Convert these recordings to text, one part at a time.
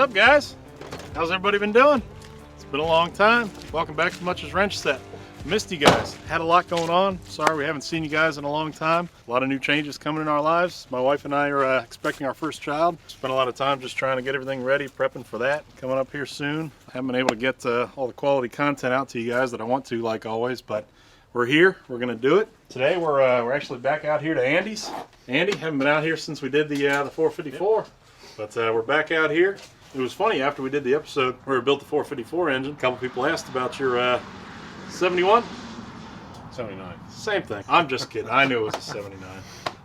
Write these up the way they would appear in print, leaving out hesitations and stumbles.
up, guys? How's everybody been doing? It's been a long time. Welcome back to Much's Wrench Set. Missed you guys. Had a lot going on. Sorry we haven't seen you guys in a long time. A lot of new changes coming in our lives. My wife and I are expecting our first child. Spent a lot of time just trying to get everything ready, prepping for that. Coming up here soon. I haven't been able to get all the quality content out to you guys that I want to, like always, but we're here. We're going to do it. Today we're actually back out here to Andy's. Andy, haven't been out here since we did the 454. But we're back out here. It was funny, after we did the episode where we built the 454 engine, a couple people asked about your 71? 79. Same thing. I'm just kidding. I knew it was a 79.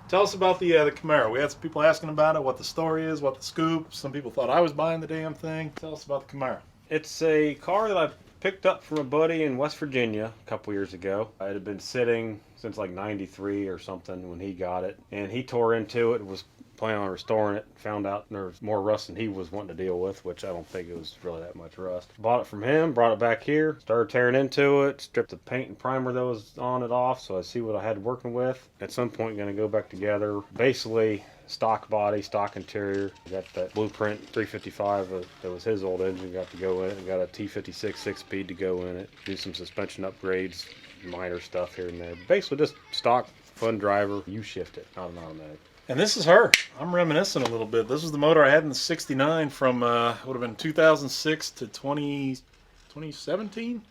Tell us about the Camaro. We had some people asking about it, what the story is, what the scoop. Some people thought I was buying the damn thing. Tell us about the Camaro. It's a car that I picked up from a buddy in West Virginia a couple years ago. It had been sitting since like 93 or something when he got it. And he tore into it, was planning on restoring it, found out there was more rust than he was wanting to deal with, which I don't think it was really that much rust. Bought it from him, brought it back here, started tearing into it, stripped the paint and primer that was on it off, so I see what I had working with. At some point, going to go back together. Basically, stock body, stock interior. I got that Blueprint 355 that was his old engine, got to go in it. I got a T56 6-speed to go in it. Do some suspension upgrades, minor stuff here and there. Basically, just stock, fun driver. You shift it, not an automatic. And this is her. I'm reminiscing a little bit. This was the motor I had in the 69 from, would have been 2006 to 2017?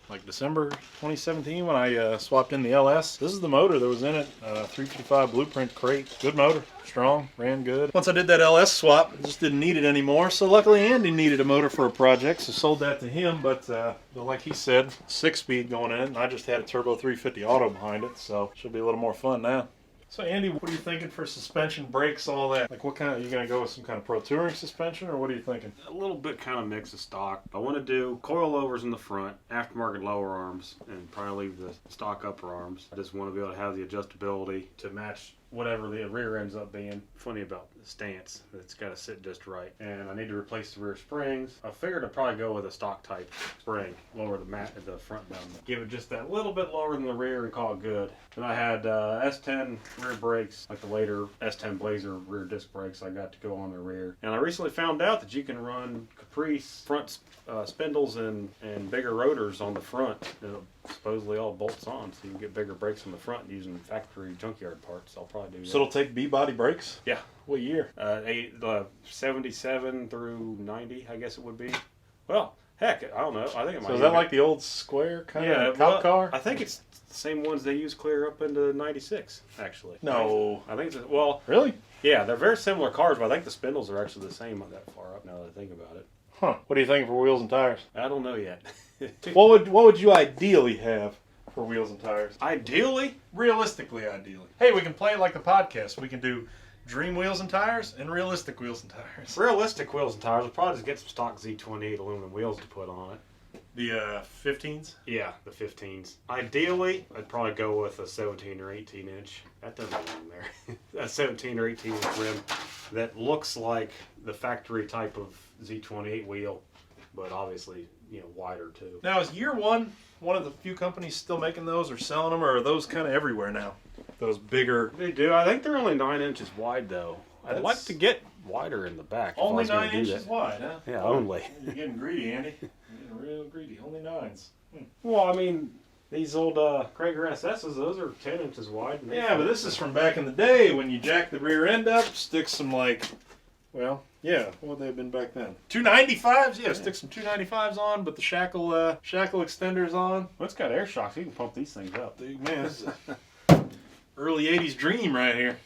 Like December 2017 when I swapped in the LS. This is the motor that was in it. 355 Blueprint crate. Good motor. Strong. Ran good. Once I did that LS swap, I just didn't need it anymore. So luckily Andy needed a motor for a project, so sold that to him. But like he said, 6-speed going in it. And I just had a turbo 350 auto behind it. So should be a little more fun now. So Andy, what are you thinking for suspension, brakes, all that? Like what kind of, are you going to go with some kind of Pro Touring suspension, or what are you thinking? A little bit kind of mix of stock. I want to do coilovers in the front, aftermarket lower arms, and probably leave the stock upper arms. I just want to be able to have the adjustability to match whatever the rear ends up being. Funny about the stance, it's got to sit just right. And I need to replace the rear springs. I figured I'd probably go with a stock type spring, lower the front down, give it just that little bit lower than the rear and call it good. And I had S10 rear brakes, like the later S10 Blazer rear disc brakes I got to go on the rear. And I recently found out that you can run Caprice front spindles and bigger rotors on the front. It supposedly all bolts on, so you can get bigger brakes on the front using factory junkyard parts. I'll probably do that. So it'll take B-body brakes? Yeah. What year? 77 through 90, I guess it would be. Well, heck, I don't know. I think it might. So is that like the old square kind of cop car? I think it's the same ones they use clear up into 96, actually. No. I think it's, well... Really? Yeah, they're very similar cars, but I think the spindles are actually the same on that far up now that I think about it. Huh. What are you thinking for wheels and tires? I don't know yet. What would you ideally have for wheels and tires? Ideally? Realistically, ideally. Hey, we can play it like the podcast. We can do dream wheels and tires and realistic wheels and tires. Realistic wheels and tires, we'll probably just get some stock Z28 aluminum wheels to put on it. The 15s? Yeah, the 15s. Ideally, I'd probably go with a 17 or 18 inch. That doesn't belong there. A 17 or 18 inch rim that looks like the factory type of Z28 wheel, but obviously, wider too. Now, is Year One of the few companies still making those or selling them, or are those kind of everywhere now? Those bigger... They do. I think they're only 9 inches wide, though. I'd like to get wider in the back. Only 9 inches wide, huh? Yeah, only. You're getting greedy, Andy. You're getting real greedy. Only 9s. Well, I mean, these old Krager SS's, those are 10 inches wide. Yeah, but this is from back in the day when you jack the rear end up, stick some what would they have been back then? 295s? Yeah, stick some 295s on, but the shackle extenders on. Well, it's got air shocks. You can pump these things up. Man, this is early 80s dream right here.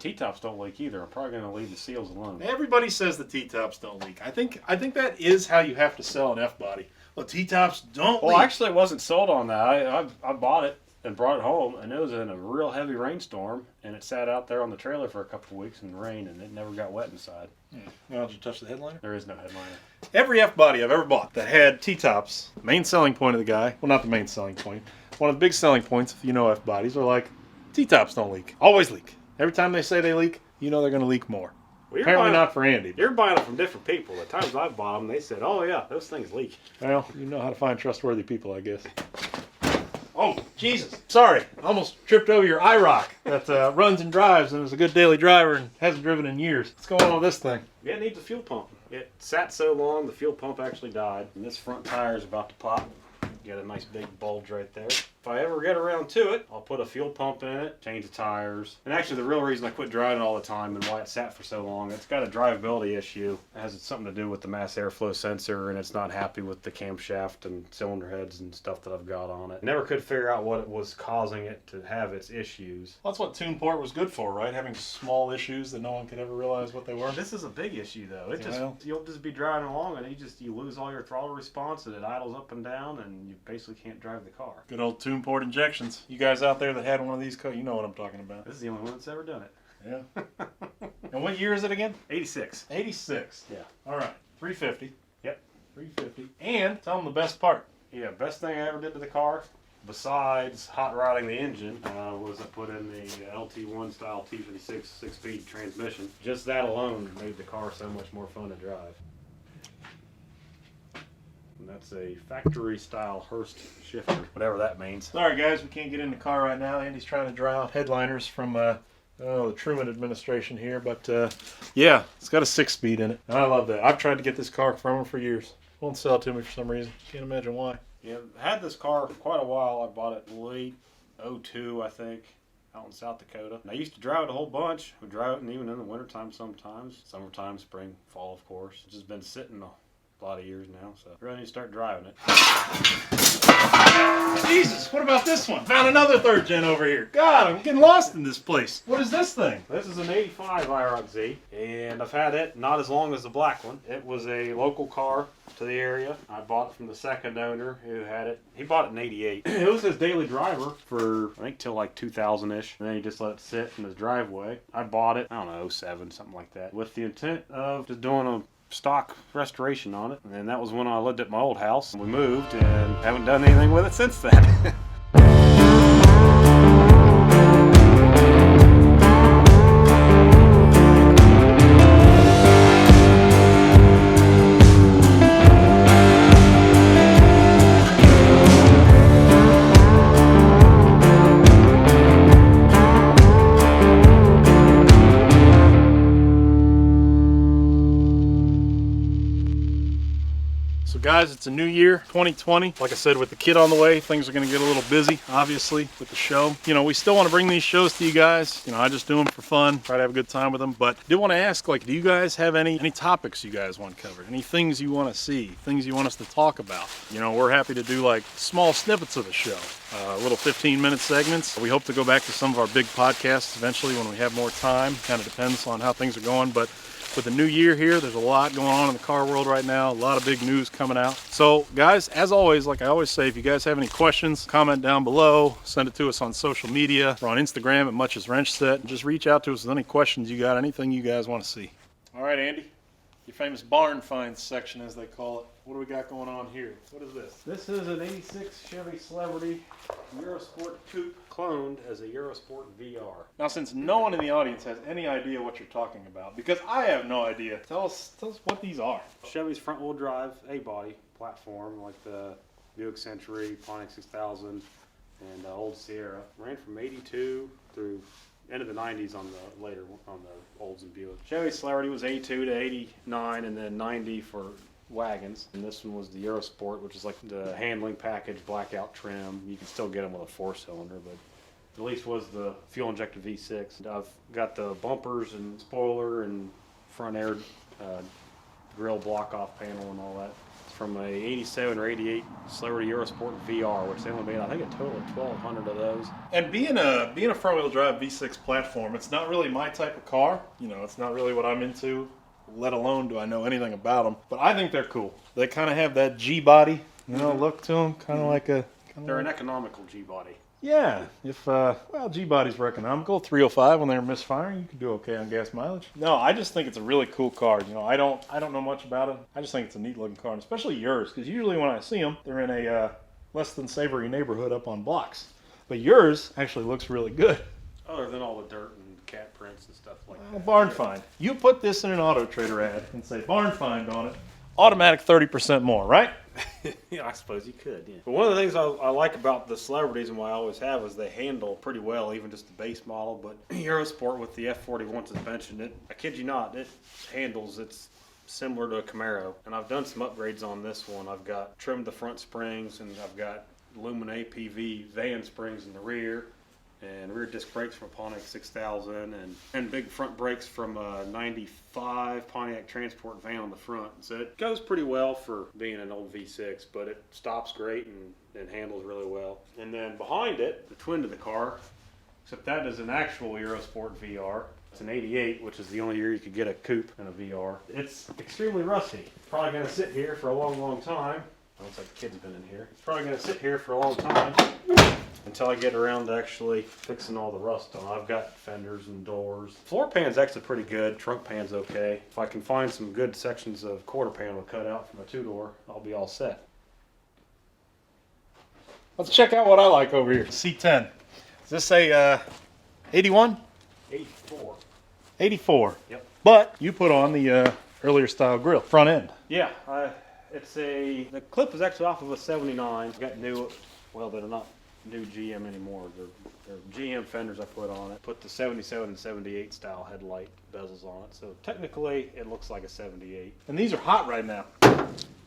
T-tops don't leak either. I'm probably going to leave the seals alone. Everybody says the T-tops don't leak. I think that is how you have to sell an F-body. Well, T-tops don't leak. Well, actually, it wasn't sold on that. I bought it and brought it home, and it was in a real heavy rainstorm, and it sat out there on the trailer for a couple of weeks in the rain, and it never got wet inside. Well, did you touch the headliner? There is no headliner. Every F-body I've ever bought that had T-tops, main selling point of the guy, well, not the main selling point, one of the big selling points, if you know F-bodies, are like, T-tops don't leak. Always leak. Every time they say they leak, they're going to leak more. Well, apparently not for Andy. You're buying them from different people. The times I've bought them, they said, oh yeah, those things leak. Well, you know how to find trustworthy people, I guess. Oh, Jesus. Sorry. Almost tripped over your IROC that runs and drives and is a good daily driver and hasn't driven in years. What's going on with this thing? Yeah, it needs a fuel pump. It sat so long, the fuel pump actually died, and this front tire is about to pop. Got a nice big bulge right there. If I ever get around to it, I'll put a fuel pump in it, change the tires. And actually the real reason I quit driving it all the time and why it sat for so long, it's got a drivability issue. It has something to do with the mass airflow sensor, and it's not happy with the camshaft and cylinder heads and stuff that I've got on it. Never could figure out what was causing it to have its issues. Well, that's what TunePort was good for, right? Having small issues that no one could ever realize what they were. This is a big issue though. It just, Well, you'll just be driving along and you lose all your throttle response and it idles up and down and you basically can't drive the car. good old TunePort injections. You guys out there that had one of these, you know what I'm talking about. This is the only one that's ever done it. Yeah. And what year is it again? 86. 86. Yeah. All right. 350. Yep. 350. And tell them the best part. Yeah, best thing I ever did to the car, besides hot rodding the engine, was I put in the LT1 style T56 6-speed transmission. Just that alone made the car so much more fun to drive. And that's a factory style Hurst shifter, whatever that means. Sorry, guys, we can't get in the car right now. Andy's trying to dry out headliners from the Truman administration here. But yeah, it's got a 6-speed in it. And I love that. I've tried to get this car from him for years. Won't sell it to me for some reason. Can't imagine why. Yeah, I had this car for quite a while. I bought it late 02, I think, out in South Dakota. And I used to drive it a whole bunch. I would drive it even in the wintertime sometimes. Summertime, spring, fall, of course. It's just been sitting a lot of years now, so I really need to start driving it. Jesus, what about this one? Found another 3rd gen over here. God, I'm getting lost in this place. What is this thing? This is an 85 IROC Z, and I've had it not as long as the black one. It was a local car to the area. I bought it from the second owner who had it. He bought it in 88. It was his daily driver for, I think, till like 2000-ish, and then he just let it sit in his driveway. I bought it, I don't know, 07, something like that, with the intent of just doing a stock restoration on it, and that was when I lived at my old house. We moved and haven't done anything with it since then. So guys, it's a new year, 2020. Like I said, with the kid on the way, things are going to get a little busy, obviously, with the show. You know, we still want to bring these shows to you guys. You know, I just do them for fun, try to have a good time with them. But I did want to ask, like, do you guys have any topics you guys want covered? Any things you want to see? Things you want us to talk about? You know, we're happy to do, like, small snippets of the show. Little 15-minute segments. We hope to go back to some of our big podcasts eventually when we have more time. Kind of depends on how things are going, but with the new year here, there's a lot going on in the car world right now, a lot of big news coming out. So guys, as always, like I always say, if you guys have any questions, comment down below, send it to us on social media. We're on Instagram at Much As Wrench Set. Just reach out to us with any questions you got, anything you guys want to see. All right, Andy, your famous barn finds section, as they call it. What do we got going on here? What is this? This is an 86 Chevy Celebrity Eurosport Coupe cloned as a Eurosport VR. Now, since no one in the audience has any idea what you're talking about, because I have no idea, tell us what these are. Chevy's front-wheel drive A-body platform, like the Buick Century, Pontiac 6000, and old Sierra. Ran from 82 through end of the 90s on the Olds and Buick. Chevy Celebrity was 82 to 89, and then 90 for wagons. And this one was the Eurosport, which is like the handling package, blackout trim. You can still get them with a 4-cylinder, but at least was the fuel-injected V6. I've got the bumpers and spoiler and front air grill block-off panel and all that. It's from a 87 or 88 Celebrity Eurosport VR, which they only made, I think, a total of 1,200 of those. And being a front-wheel drive V6 platform, it's not really my type of car. You know, it's not really what I'm into, let alone do I know anything about them. But I think they're cool. They kind of have that G-body, you know, look to them, kind of like a... They're an economical G-body. Yeah, if, G-bodies were economical, 305 when they were misfiring, you could do okay on gas mileage. No, I just think it's a really cool car. You know, I don't know much about it. I just think it's a neat looking car, and especially yours, because usually when I see them, they're in a less than savory neighborhood up on blocks. But yours actually looks really good. Other than all the dirt and cat prints and stuff like that. Barn find. You put this in an Auto Trader ad and say barn find on it, automatic 30% more, right? Yeah, I suppose you could, yeah. But one of the things I like about the Celebrities and why I always have is they handle pretty well, even just the base model. But Eurosport with the F41 suspension, I kid you not, it handles its similar to a Camaro, and I've done some upgrades on this one. I've got trimmed the front springs, and I've got aluminum APV van springs in the rear, and rear disc brakes from Pontiac 6000, and big front brakes from a 95 Pontiac Transport van on the front. So it goes pretty well for being an old V6, but it stops great and handles really well. And then behind it, the twin to the car, except that is an actual Eurosport VR. It's an 88, which is the only year you could get a coupe and a VR. It's extremely rusty. Probably going to sit here for a long, long time. Looks like the kid's been in here. It's probably going to sit here for a long time until I get around to actually fixing all the rust on. I've got fenders and doors. Floor pan's actually pretty good. Trunk pan's okay. If I can find some good sections of quarter panel to cut out from a two-door, I'll be all set. Let's check out what I like over here. C10. Is this a 81? 84. 84. Yep. But you put on the earlier style grille, front end. Yeah, the clip is actually off of a 79. Got new, well, they're not new GM anymore. They're GM fenders I put on it. Put the 77 and 78 style headlight bezels on it. So technically it looks like a 78. And these are hot right now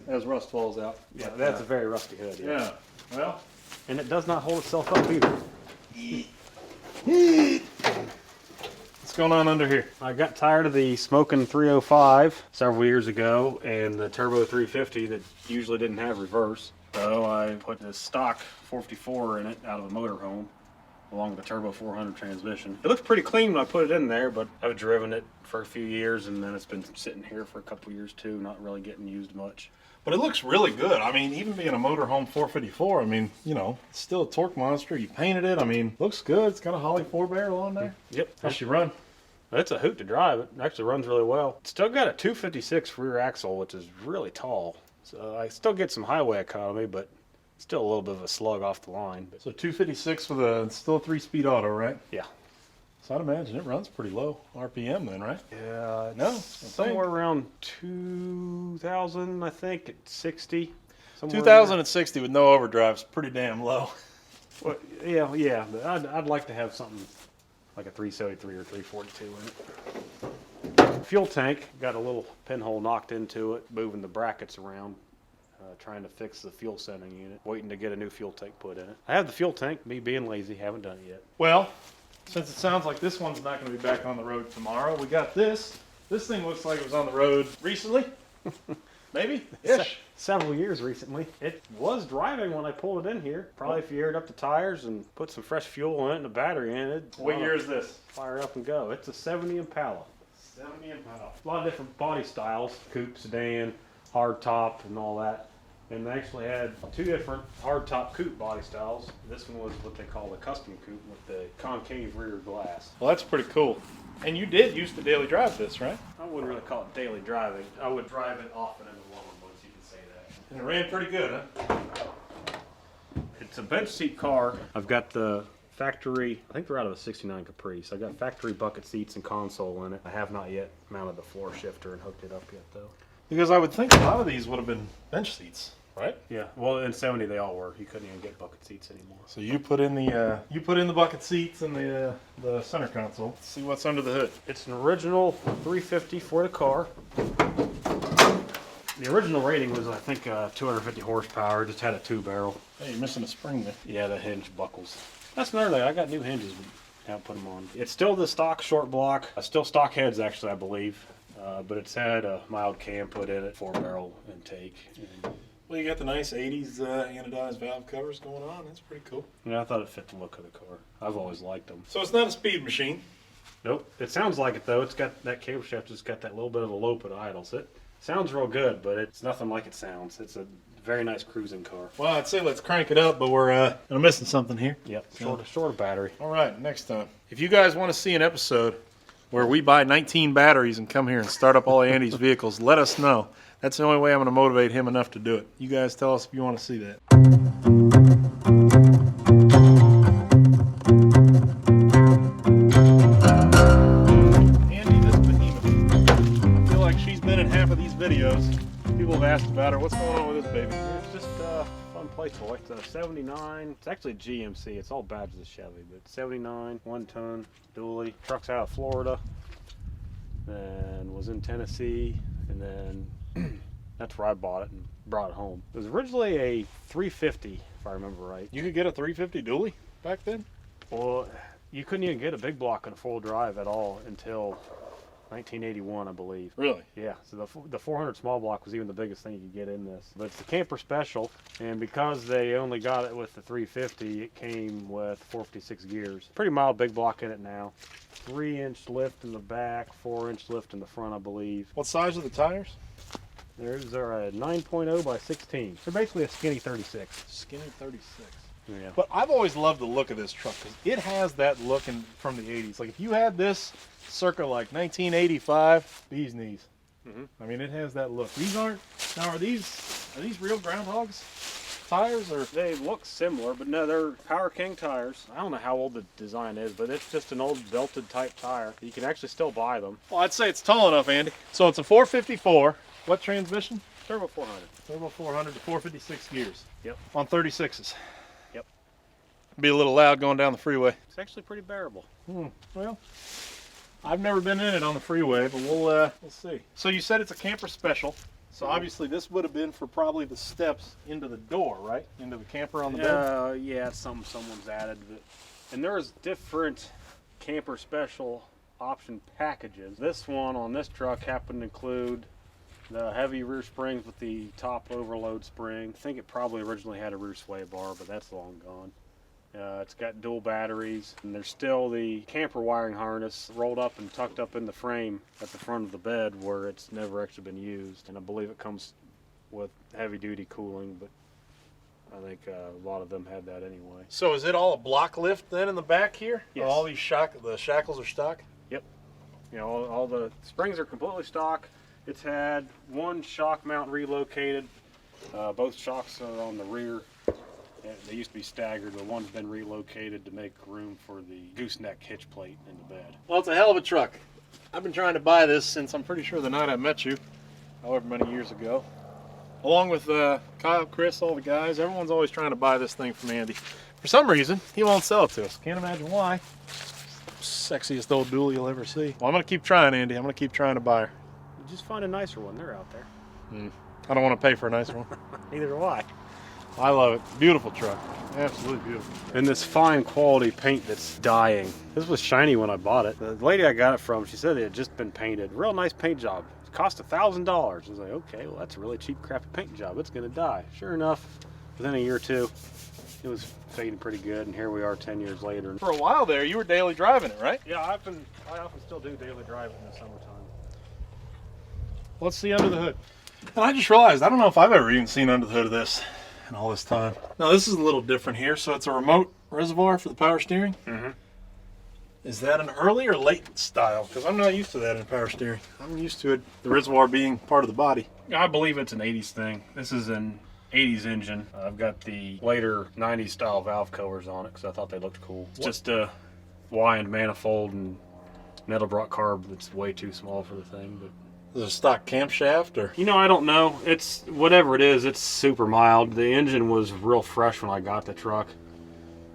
as rust falls out. Yeah, that's a very rusty hood. Yeah. Well. And it does not hold itself up either. What's going on under here? I got tired of the smoking 305 several years ago and the turbo 350 that usually didn't have reverse. So I put this stock 454 in it out of a motorhome along with the turbo 400 transmission. It looks pretty clean when I put it in there, but I've driven it for a few years and then it's been sitting here for a couple years too, not really getting used much. But it looks really good. I mean, even being a motorhome 454, I mean, you know, it's still a torque monster. You painted it. I mean, looks good. It's got a Holley 4-barrel on there. Yep. How's she run? It's a hoot to drive. It actually runs really well. It's still got a 256 rear axle, which is really tall. So I still get some highway economy, but still a little bit of a slug off the line. But So 256 with still a 3-speed auto, right? yeah. So I'd imagine it runs pretty low RPM then, right? Yeah, No, somewhere around 2,000, I think, at 60. 2,060 with no overdrive's pretty damn low. Well, yeah. But I'd like to have something like a 373 or 342 in it. Fuel tank, got a little pinhole knocked into it, moving the brackets around, trying to fix the fuel sending unit, waiting to get a new fuel tank put in it. I have the fuel tank, me being lazy, haven't done it yet. Well, since it sounds like this one's not going to be back on the road tomorrow, we got this. This thing looks like it was on the road recently. Maybe? Ish. Several years recently. It was driving when I pulled it in here. Probably if you aired up the tires and put some fresh fuel in it and a battery in it. What year is this? Fire up and go. It's a 70 Impala. 70 Impala. A lot of different body styles, coupe, sedan, hard top, and all that. And they actually had two different hard top coupe body styles. This one was what they call the custom coupe with the concave rear glass. Well, that's pretty cool. And you did used to daily drive this, right? I wouldn't really call it daily driving. I would drive it often in the lower months, you can say that. And it ran pretty good, huh? It's a bench seat car. I've got the factory, I think they're out of a 69 Caprice. I got factory bucket seats and console in it. I have not yet mounted the floor shifter and hooked it up yet though. Because I would think a lot of these would have been bench seats, right? Yeah, well in 70 they all were. You couldn't even get bucket seats anymore. So you put in the bucket seats and the center console. Let's see what's under the hood. It's an original 350 for the car. The original rating was I think 250 horsepower. Just had a 2-barrel. Hey, you're missing a spring there. Yeah, the hinge buckles. That's another thing. I got new hinges. I haven't put them on. It's still the stock short block. Still stock heads actually, I believe. But it's had a mild cam put in it, 4-barrel intake. And Well, you got the nice 80s anodized valve covers going on. That's pretty cool. yeah, I thought it fit the look of the car. I've always liked them. So it's not a speed machine. Nope. It sounds like it though. It's got that cable shaft. It's got that little bit of a lope at idles. It sounds real good, but it's nothing like it sounds. It's a very nice cruising car. Well, I'd say let's crank it up, but we're missing something here. Yep. Short of battery. All right, next time. If you guys want to see an episode where we buy 19 batteries and come here and start up all Andy's vehicles, let us know. That's the only way I'm going to motivate him enough to do it. You guys tell us if you want to see that. Andy, this behemoth. I feel like she's been in half of these videos. People have asked about her. What's going on with this baby? It's just a fun play toy. It's a 79. It's actually a GMC. It's all badges of Chevy, but 79, 1-ton, dually. Truck's out of Florida. and was in Tennessee, and then that's where I bought it and brought it home. It was originally a 350, if I remember right. You could get a 350 dually back then? Well, you couldn't even get a big block in a full drive at all until 1981, I believe. Really? Yeah, so the 400 small block was even the biggest thing you could get in this. But it's the camper special, and because they only got it with the 350, it came with 456 gears. Pretty mild big block in it now. 3-inch lift in the back, 4-inch lift in the front, I believe. What size are the tires? Those are a 9.0 by 16. They're basically a skinny 36. Skinny 36. Yeah. But I've always loved the look of this truck because it has that look from the 80s. Like if you had this circa like 1985, bee's knees. I mean, it has that look. These aren't, now are these real Groundhogs tires or? They look similar, but no, they're Power King tires. I don't know how old the design is, but it's just an old belted type tire. You can actually still buy them. Well, I'd say it's tall enough, Andy. So it's a 454. What transmission? Turbo 400. Turbo 400 to 456 gears. Yep. On 36s. Yep. Be a little loud going down the freeway. It's actually pretty bearable. Well, I've never been in it on the freeway, but we'll see. So you said it's a camper special. So obviously this would have been for probably the steps into the door, right? Into the camper on the bed? Yeah, it's something someone's added. And there's different camper special option packages. This one on this truck happened to include the heavy rear springs with the top overload spring. I think it probably originally had a rear sway bar, but that's long gone. It's got dual batteries, and there's still the camper wiring harness rolled up and tucked up in the frame at the front of the bed where it's never actually been used. And I believe it comes with heavy duty cooling, but I think a lot of them had that anyway. So is it all a block lift then in the back here? Yes. All these the shackles are stock? Yep. You know, all the springs are completely stock. It's had one shock mount relocated. Both shocks are on the rear. They used to be staggered, but one's been relocated to make room for the gooseneck hitch plate in the bed. Well, it's a hell of a truck. I've been trying to buy this since I'm pretty sure the night I met you, however many years ago. Along with Kyle, Chris, all the guys, everyone's always trying to buy this thing from Andy. For some reason, he won't sell it to us. Can't imagine why. Sexiest old dually you'll ever see. Well, I'm going to keep trying, Andy. I'm going to keep trying to buy her. You just find a nicer one. They're out there. I don't want to pay for a nicer one. Neither do I. I love it. Beautiful truck. Absolutely beautiful. And this fine quality paint that's dying. This was shiny when I bought it. The lady I got it from, she said it had just been painted. Real nice paint job. It cost $1,000. I was like, okay, well that's a really cheap, crappy paint job. It's gonna die. Sure enough, within a year or two, it was fading pretty good, and here we are 10 years later. For a while there, you were daily driving it, right? Yeah, I often still do daily driving in the summertime. Let's see under the hood. And I just realized, I don't know if I've ever even seen under the hood of this in all this time. Now this is a little different here. So it's a remote reservoir for the power steering. Is that an early or late style? Because I'm not used to that in power steering. I'm used to it, the reservoir being part of the body. I believe it's an 80s thing. This is an 80s engine. I've got the later 90s style valve covers on it because I thought they looked cool. It's just a wind manifold and Nettlebrot carb that's way too small for the thing. But is it a stock camshaft or? you know, I don't know. It's whatever it is. It's super mild. The engine was real fresh when I got the truck,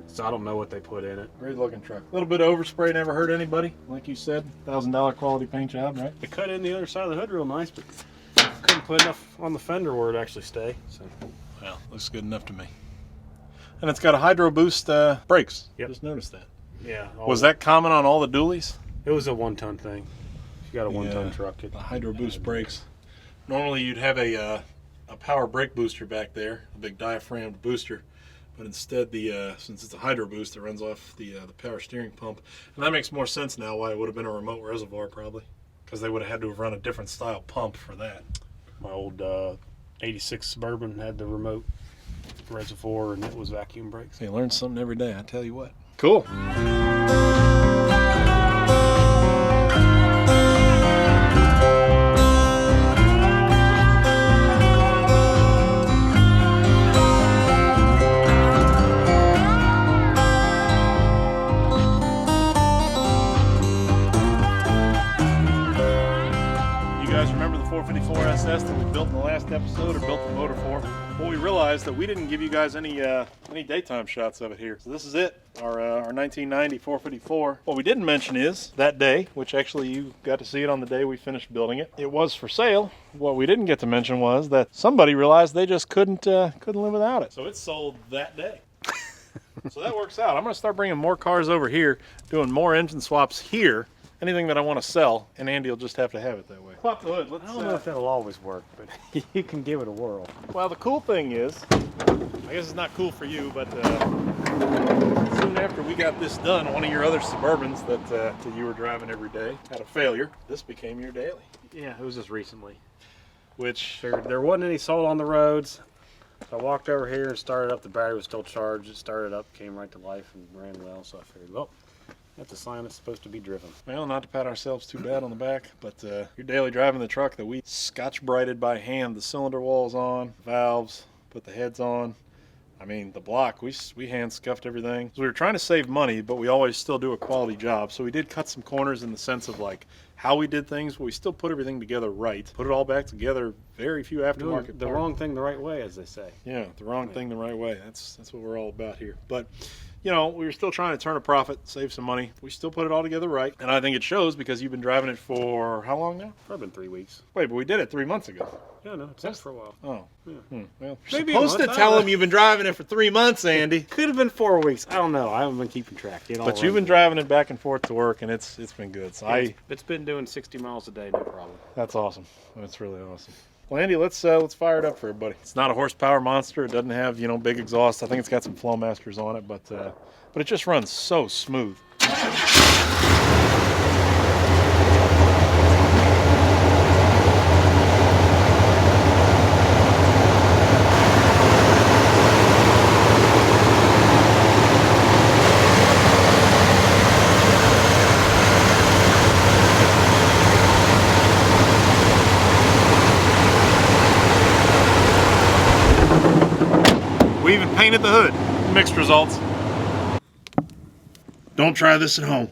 so I don't know what they put in it. Great looking truck. A little bit of overspray never hurt anybody. Like you said, $1,000 quality paint job, right? It cut in the other side of the hood real nice, but couldn't put enough on the fender where it actually stay. So. Well, looks good enough to me. And it's got a hydro boost brakes. Yep. Just noticed that. Yeah. Was that common on all the dualies? It was a 1-ton thing. If you got a 1-ton truck, the hydro boost brakes. Normally you'd have a power brake booster back there, a big diaphragmed booster, but instead since it's a hydro boost, it runs off the power steering pump, and that makes more sense now why it would have been a remote reservoir probably, because they would have had to have run a different style pump for that. My old 86 Suburban had the remote reservoir, and it was vacuum brakes. You learn something every day, I tell you what. Cool. process that we built in the last episode or built the motor for. Well, we realized that we didn't give you guys any daytime shots of it here. So this is it, our 1990 454. What we didn't mention is that day, which actually you got to see it on the day we finished building it. It was for sale. What we didn't get to mention was that somebody realized they just couldn't live without it. So it sold that day. So that works out. I'm going to start bringing more cars over here, doing more engine swaps here. Anything that I want to sell, and Andy will just have to have it that way. Pop the hood. I don't know if that'll always work, but you can give it a whirl. Well, the cool thing is, I guess it's not cool for you, but soon after we got this done, one of your other Suburbans that you were driving every day had a failure. This became your daily. Yeah, it was just recently. Which There wasn't any sold on the roads. So I walked over here and started up. The battery was still charged. It started up, came right to life, and ran well. So I figured, well, that's a sign it's supposed to be driven. Well, not to pat ourselves too bad on the back, but you're daily driving the truck that we scotch-brighted by hand. The cylinder walls on, valves, put the heads on. I mean, the block, we hand scuffed everything. So we were trying to save money, but we always still do a quality job. So we did cut some corners in the sense of like how we did things, but we still put everything together right. Put it all back together. Very few aftermarket The parts. wrong thing the right way, as they say. Yeah, the wrong thing the right way. That's what we're all about here. But you know, we were still trying to turn a profit, save some money. We still put it all together right, and I think it shows because you've been driving it for how long now? Probably been 3 weeks. Wait, but we did it 3 months ago. Yeah, no, it's out for a while. Oh, Yeah. Well, Maybe you're a supposed to month, tell I don't them you've been driving it for 3 months, Andy. Could have been 4 weeks. I don't know. I haven't been keeping track. But you've been driving it back and forth to work, and it's been good. So It's been doing 60 miles a day, no problem. that's awesome. That's really awesome. Well, Andy, let's fire it up for everybody. It's not a horsepower monster. It doesn't have big exhaust. I think it's got some Flowmasters on it, but it just runs so smooth. We even painted the hood. Mixed results. Don't try this at home.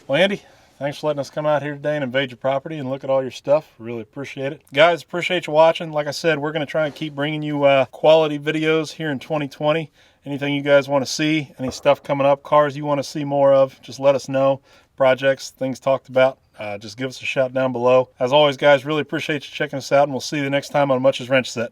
Well, Andy, thanks for letting us come out here today and invade your property and look at all your stuff. Really appreciate it. Guys, appreciate you watching. Like I said, we're going to try and keep bringing you quality videos here in 2020. Anything you guys want to see, any stuff coming up, cars you want to see more of, just let us know. Projects, things talked about, just give us a shout down below. As always, guys, really appreciate you checking us out, and we'll see you the next time on Much's Wrench Set.